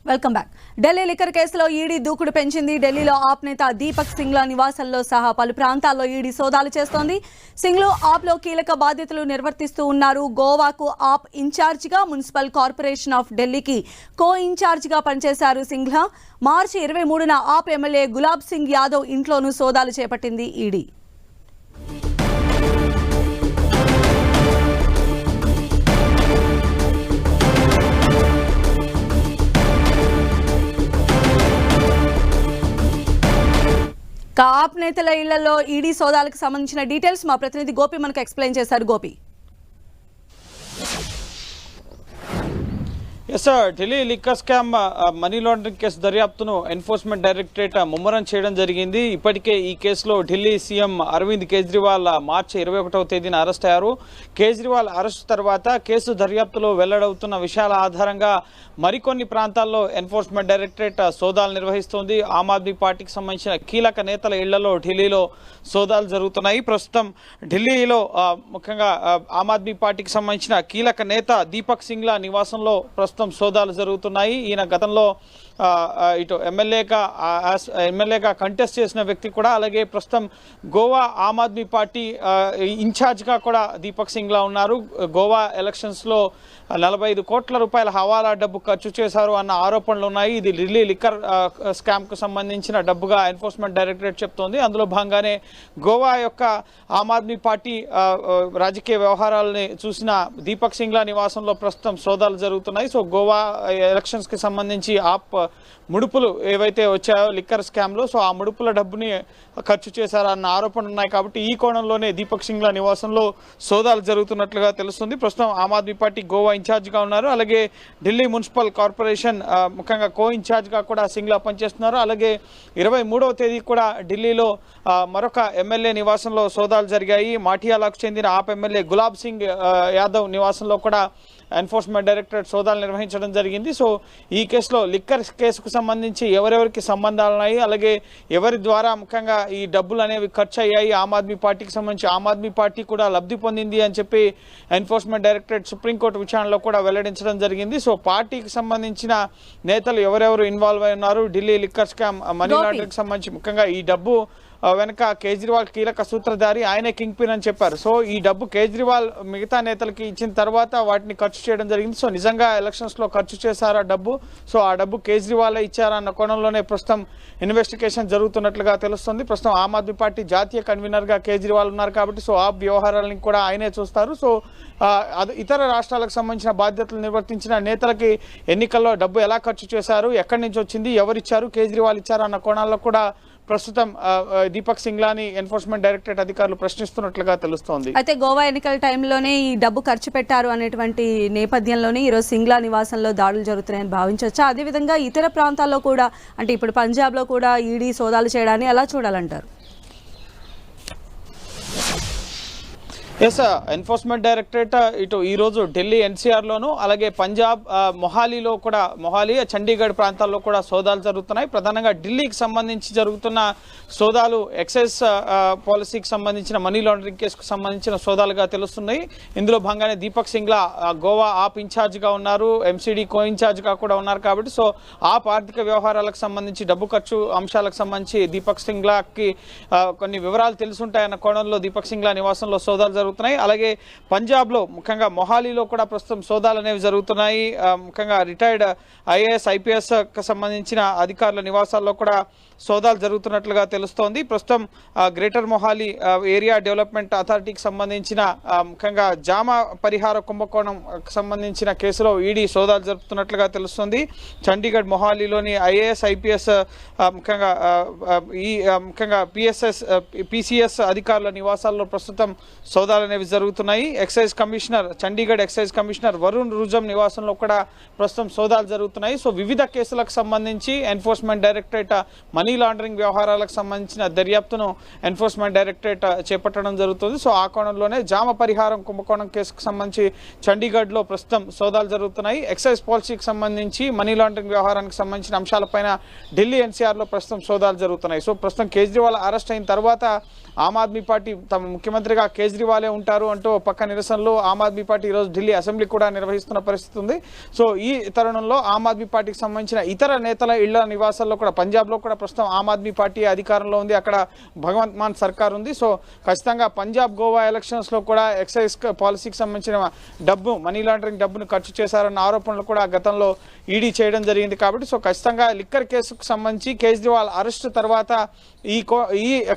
Welcome back. Delhi liquor కేసులో ED దూకుడు పెంచింది. ఢిల్లీలో ఆప్ నేత దీపక్ సింగ్ల నివాసంలో సహా పలు ప్రాంతాల్లో ఈడీ సోదాలు చేస్తోంది. సింగ్లు ఆప్లో కీలక బాధ్యతలు నిర్వర్తిస్తూ ఉన్నారు. గోవాకు ఆప్ ఇన్ఛార్జిగా, మున్సిపల్ కార్పొరేషన్ ఆఫ్ ఢిల్లీకి కో ఇన్ఛార్జిగా పనిచేశారు సింగ్ల. మార్చి 23న ఆప్ ఎమ్మెల్యే గులాబ్ సింగ్ యాదవ్ ఇంట్లోనూ సోదాలు చేపట్టింది ఈడీ. ఆప్ నేతల ఇళ్లలో ఈడీ సోదాలకు సంబంధించిన డీటెయిల్స్ మా ప్రతినిధి గోపి మనకు ఎక్స్ప్లెయిన్ చేశారు. Gopi, Delhi liquor scam money laundering case దర్యాప్తును ఎన్ఫోర్స్మెంట్ డైరెక్టరేట్ ముమ్మరం చేయడం జరిగింది. ఇప్పటికే ఈ కేసులో ఢిల్లీ సీఎం అరవింద్ కేజ్రీవాల్ మార్చి 21వ తేదీన అరెస్ట్ అయ్యారు. కేజ్రీవాల్ అరెస్ట్ తర్వాత కేసు దర్యాప్తులో వెల్లడవుతున్న విషయాల ఆధారంగా మరికొన్ని ప్రాంతాల్లో ఎన్ఫోర్స్మెంట్ డైరెక్టరేట్ సోదాలు నిర్వహిస్తోంది. ఆమ్ ఆద్మీ పార్టీకి సంబంధించిన కీలక నేతల ఇళ్లలో ఢిల్లీలో సోదాలు జరుగుతున్నాయి. ప్రస్తుతం ఢిల్లీలో ముఖ్యంగా ఆమ్ ఆద్మీ పార్టీకి సంబంధించిన కీలక నేత దీపక్ సింగ్ల నివాసంలో ప్రస్తుతం సోదాలు జరుగుతున్నాయి. ఈయన గతంలో ఇటు ఎమ్మెల్యేగా కంటెస్ట్ చేసిన వ్యక్తి కూడా, అలాగే ప్రస్తుతం గోవా ఆమ్ ఆద్మీ పార్టీ ఇన్ఛార్జ్గా కూడా దీపక్ సింగ్లా ఉన్నారు. గోవా ఎలక్షన్స్లో 45 కోట్ల రూపాయల హవాలా డబ్బు ఖర్చు చేశారు అన్న ఆరోపణలు ఉన్నాయి. ఇది ఢిల్లీ లిక్కర్ స్కామ్కు సంబంధించిన డబ్బుగా ఎన్ఫోర్స్మెంట్ డైరెక్టరేట్ చెప్తోంది. అందులో భాగంగానే గోవా యొక్క ఆమ్ ఆద్మీ పార్టీ రాజకీయ వ్యవహారాలని చూసిన దీపక్ సింగ్లా నివాసంలో ప్రస్తుతం సోదాలు జరుగుతున్నాయి. సో గోవా ఎలక్షన్స్కి సంబంధించి ఆప్ ముడుపులు ఏవైతే వచ్చాయో లిక్కర్ స్కామ్లో, సో ఆ ముడుపుల డబ్బుని ఖర్చు చేశారన్న ఆరోపణలు ఉన్నాయి. కాబట్టి ఈ కోణంలోనే దీపక్ సింగ్ల నివాసంలో సోదాలు జరుగుతున్నట్లుగా తెలుస్తుంది. ప్రస్తుతం ఆమ్ ఆద్మీ పార్టీ గోవా ఇన్ఛార్జ్గా ఉన్నారు. అలాగే ఢిల్లీ మున్సిపల్ కార్పొరేషన్ ముఖ్యంగా కో ఇన్ఛార్జ్గా కూడా సింగ్లా పనిచేస్తున్నారు. అలాగే 23వ తేదీ కూడా ఢిల్లీలో మరొక ఎమ్మెల్యే నివాసంలో సోదాలు జరిగాయి. మాఠియాలకు చెందిన ఆప్ ఎమ్మెల్యే గులాబ్ సింగ్ యాదవ్ నివాసంలో కూడా ఎన్ఫోర్స్మెంట్ డైరెక్టరేట్ సోదాలు నిర్వహించడం జరిగింది. సో ఈ కేసులో లిక్కర్ కేసుకు సంబంధించి ఎవరెవరికి సంబంధాలు ఉన్నాయి, అలాగే ఎవరి ద్వారా ముఖ్యంగా ఈ డబ్బులు అనేవి ఖర్చు అయ్యాయి, ఆమ్ ఆద్మీ పార్టీకి సంబంధించి ఆమ్ ఆద్మీ పార్టీ కూడా లబ్ధి పొందింది అని చెప్పి ఎన్ఫోర్స్మెంట్ డైరెక్టరేట్ సుప్రీంకోర్టు విచారణలో కూడా వెల్లడించడం జరిగింది. సో పార్టీకి సంబంధించిన నేతలు ఎవరెవరు ఇన్వాల్వ్ అయి ఉన్నారు, Delhi liquor scam money laundering సంబంధించి ముఖ్యంగా ఈ డబ్బు వెనక కేజ్రీవాల్ కీలక సూత్రధారి, ఆయనే కింగ్ పిన్ అని చెప్పారు. సో ఈ డబ్బు కేజ్రీవాల్ మిగతా నేతలకి ఇచ్చిన తర్వాత వాటిని ఖర్చు చేయడం జరిగింది. సో నిజంగా ఎలక్షన్స్లో ఖర్చు చేశారా డబ్బు, సో ఆ డబ్బు కేజ్రీవాలే ఇచ్చారా అన్న కోణంలోనే ప్రస్తుతం ఇన్వెస్టిగేషన్ జరుగుతున్నట్లుగా తెలుస్తుంది. ప్రస్తుతం ఆమ్ ఆద్మీ పార్టీ జాతీయ కన్వీనర్గా కేజ్రీవాల్ ఉన్నారు కాబట్టి సో ఆ వ్యవహారాలను కూడా ఆయనే చూస్తారు. సో ఇతర రాష్ట్రాలకు సంబంధించిన బాధ్యతలు నిర్వర్తించిన నేతలకి ఎన్నికల్లో డబ్బు ఎలా ఖర్చు చేశారు, ఎక్కడి నుంచి వచ్చింది, ఎవరిచ్చారు, కేజ్రీవాల్ ఇచ్చారు అన్న కోణాల్లో కూడా ప్రస్తుతం దీపక్ సింగ్లాని ఎన్ఫోర్స్మెంట్ డైరెక్టరేట్ అధికారులు ప్రశ్నిస్తున్నట్లుగా తెలుస్తోంది. అయితే గోవా ఎన్నికల టైంలోనే ఈ డబ్బు ఖర్చు పెట్టారు అనేటువంటి నేపథ్యంలోనే ఈరోజు సింగ్లా నివాసంలో దాడులు జరుగుతున్నాయని భావించవచ్చా? అదేవిధంగా ఇతర ప్రాంతాల్లో కూడా, అంటే ఇప్పుడు పంజాబ్లో కూడా ఈడీ సోదాలు చేయడాన్ని ఎలా చూడాలంటారు? ఎన్ఫోర్స్మెంట్ డైరెక్టరేట్ ఇటు ఈరోజు ఢిల్లీ ఎన్సీఆర్లోను, అలాగే పంజాబ్ మొహాలీలో కూడా, మొహాలీ చండీగఢ్ ప్రాంతాల్లో కూడా సోదాలు జరుగుతున్నాయి. ప్రధానంగా ఢిల్లీకి సంబంధించి జరుగుతున్న సోదాలు ఎక్సైజ్ పాలసీకి సంబంధించిన మనీ లాండరింగ్ కేసుకు సంబంధించిన సోదాలుగా తెలుస్తున్నాయి. ఇందులో భాగంగానే దీపక్ సింగ్లా గోవా ఆప్ ఇన్ఛార్జ్గా ఉన్నారు, ఎంసీడీ కో ఇన్ఛార్జ్గా కూడా ఉన్నారు. కాబట్టి సో ఆప్ ఆర్థిక వ్యవహారాలకు సంబంధించి, డబ్బు ఖర్చు అంశాలకు సంబంధించి దీపక్ సింగ్లాకి కొన్ని వివరాలు తెలుసుంటాయన్న కోణంలో దీపక్ సింగ్లా నివాసంలో సోదాలు జరుగుతున్నాయి. అలాగే పంజాబ్లో ముఖ్యంగా మొహాలీలో కూడా ప్రస్తుతం సోదాలు అనేవి జరుగుతున్నాయి. ముఖ్యంగా రిటైర్డ్ ఐఏఎస్ ఐపీఎస్ సంబంధించిన అధికారుల నివాసాల్లో కూడా సోదాలు జరుగుతున్నట్లుగా తెలుస్తోంది. ప్రస్తుతం గ్రేటర్ మొహాలీ ఏరియా డెవలప్మెంట్ అథారిటీకి సంబంధించిన ముఖ్యంగా జామ పరిహార కుంభకోణం సంబంధించిన కేసులో ఈడీ సోదాలు జరుపుతున్నట్లుగా తెలుస్తుంది. చండీగఢ్ మొహాలీలోని ఐఏఎస్ ఐపీఎస్ ముఖ్యంగా పీసీఎస్ అధికారుల నివాసాల్లో ప్రస్తుతం సోదాలు అనేవి జరుగుతున్నాయి. Excise commissioner, Chandigarh excise commissioner Varun Rujam నివాసంలో కూడా ప్రస్తుతం సోదాలు జరుగుతున్నాయి. సో వివిధ కేసులకు సంబంధించి ఎన్ఫోర్స్మెంట్ డైరెక్టరేట్ మనీ లాండరింగ్ వ్యవహారాలకు సంబంధించిన దర్యాప్తును ఎన్ఫోర్స్మెంట్ డైరెక్టరేట్ చేపట్టడం జరుగుతుంది. సో ఆ కోణంలోనే జామ పరిహారం కుంభకోణం కేసుకు సంబంధించి చండీగఢ్లో ప్రస్తుతం సోదాలు జరుగుతున్నాయి. ఎక్సైజ్ పాలసీకి సంబంధించి, మనీ లాండరింగ్ వ్యవహారానికి సంబంధించిన అంశాలపైన ఢిల్లీ ఎన్సీఆర్లో ప్రస్తుతం సోదాలు జరుగుతున్నాయి. సో ప్రస్తుతం కేజ్రీవాల్ అరెస్ట్ అయిన తర్వాత ఆమ్ ఆద్మీ పార్టీ తమ ముఖ్యమంత్రిగా కేజ్రీవాల్ కేజ్రీవాలే ఉంటారు అంటూ పక్క నిరసనలు ఆమ్ ఆద్మీ పార్టీ ఈరోజు ఢిల్లీ అసెంబ్లీ కూడా నిర్వహిస్తున్న పరిస్థితి ఉంది. సో ఈ తరుణంలో ఆమ్ ఆద్మీ పార్టీకి సంబంధించిన ఇతర నేతల ఇళ్ల నివాసాల్లో కూడా పంజాబ్లో కూడా ప్రస్తుతం ఆమ్ ఆద్మీ పార్టీ అధికారంలో ఉంది, అక్కడ భగవంత్ మాన్ సర్కార్ ఉంది. సో ఖచ్చితంగా పంజాబ్ గోవా ఎలక్షన్స్లో కూడా ఎక్సైజ్ పాలసీకి సంబంధించిన డబ్బు మనీ లాండరింగ్ డబ్బును ఖర్చు చేశారన్న ఆరోపణలు కూడా గతంలో ఈడీ చేయడం జరిగింది. కాబట్టి సో ఖచ్చితంగా లిక్కర్ కేసుకు సంబంధించి కేజ్రీవాల్ అరెస్టు తర్వాత ఈ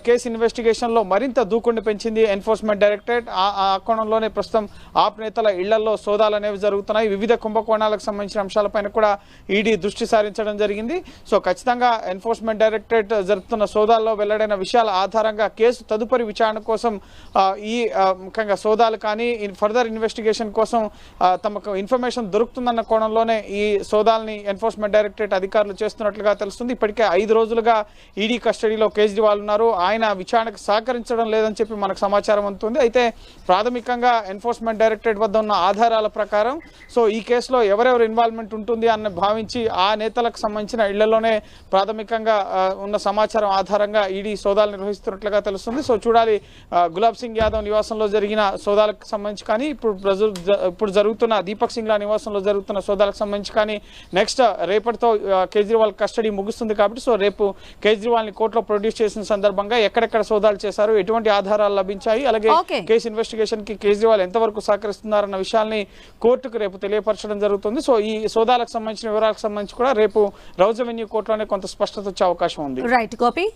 కేసు ఇన్వెస్టిగేషన్లో మరింత దూకుడిని పెంచింది ఎన్ఫోర్స్మెంట్ డైరెక్టరేట్. ఆ కోణంలోనే ప్రస్తుతం ఆప్ నేతల ఇళ్లలో సోదాలు అనేవి జరుగుతున్నాయి. వివిధ కుంభకోణాలకు సంబంధించిన అంశాలపైన కూడా ఈడీ దృష్టి సారించడం జరిగింది. సో ఖచ్చితంగా ఎన్ఫోర్స్మెంట్ డైరెక్టరేట్ జరుపుతున్న సోదాల్లో వెల్లడైన విషయాల ఆధారంగా కేసు తదుపరి విచారణ కోసం ముఖ్యంగా సోదాలు కానీ ఫర్దర్ ఇన్వెస్టిగేషన్ కోసం తమకు ఇన్ఫర్మేషన్ దొరుకుతుందన్న కోణంలోనే ఈ సోదాలని ఎన్ఫోర్స్మెంట్ డైరెక్టరేట్ అధికారులు చేస్తున్నట్లుగా తెలుస్తుంది. ఇప్పటికే 5 రోజులుగా ఈడీ కస్టడీలో కేజ్రీవాల్ ఉన్నారు. ఆయన విచారణకు సహకరించడం లేదని చెప్పి మనకు సమాచారం అందుతుంది. అయితే ప్రాథమికంగా ఎన్ఫోర్స్మెంట్ డైరెక్టరేట్ వద్ద ఉన్న ఆధారాల ప్రకారం సో ఈ కేసులో ఎవరెవరు ఇన్వాల్వ్మెంట్ ఉంటుంది అని భావించి ఆ నేతలకు సంబంధించిన ఇళ్లలోనే ప్రాథమికంగా ఉన్న సమాచారం ఆధారంగా ఈడీ సోదాలు నిర్వహిస్తున్నట్లుగా తెలుస్తుంది. సో చూడాలి గులాబ్ సింగ్ యాదవ్ నివాసంలో జరిగిన సోదాలకు సంబంధించి కానీ ఇప్పుడు జరుగుతున్న దీపక్ సింగ్లా నివాసంలో జరుగుతున్న సోదాలకు సంబంధించి కానీ నెక్స్ట్ రేపటితో కేజ్రీవాల్ కస్టడీ ముగుస్తుంది. కాబట్టి సో రేపు కేజ్రీవాల్ ని కోర్టులో ప్రొడ్యూస్ చేసిన సందర్భంగా ఎక్కడెక్కడ సోదాలు చేశారు, ఎటువంటి ఆధారాలు లభించాయి, అలాగే కేసు ఇన్వెస్టిగేషన్ కి కేజ్రీవాల్ ఎంతవరకు సహకరిస్తున్నారన్న విషయాల్ని కోర్టుకు రేపు తెలియపరచడం జరుగుతుంది. సో ఈ సోదాలకు సంబంధించిన వివరాలకు సంబంధించి కూడా రేపు రౌజ్ అవెన్యూ కోర్టులోనే కొంత స్పష్టత వచ్చే అవకాశం ఉంది. రైట్ గోపి.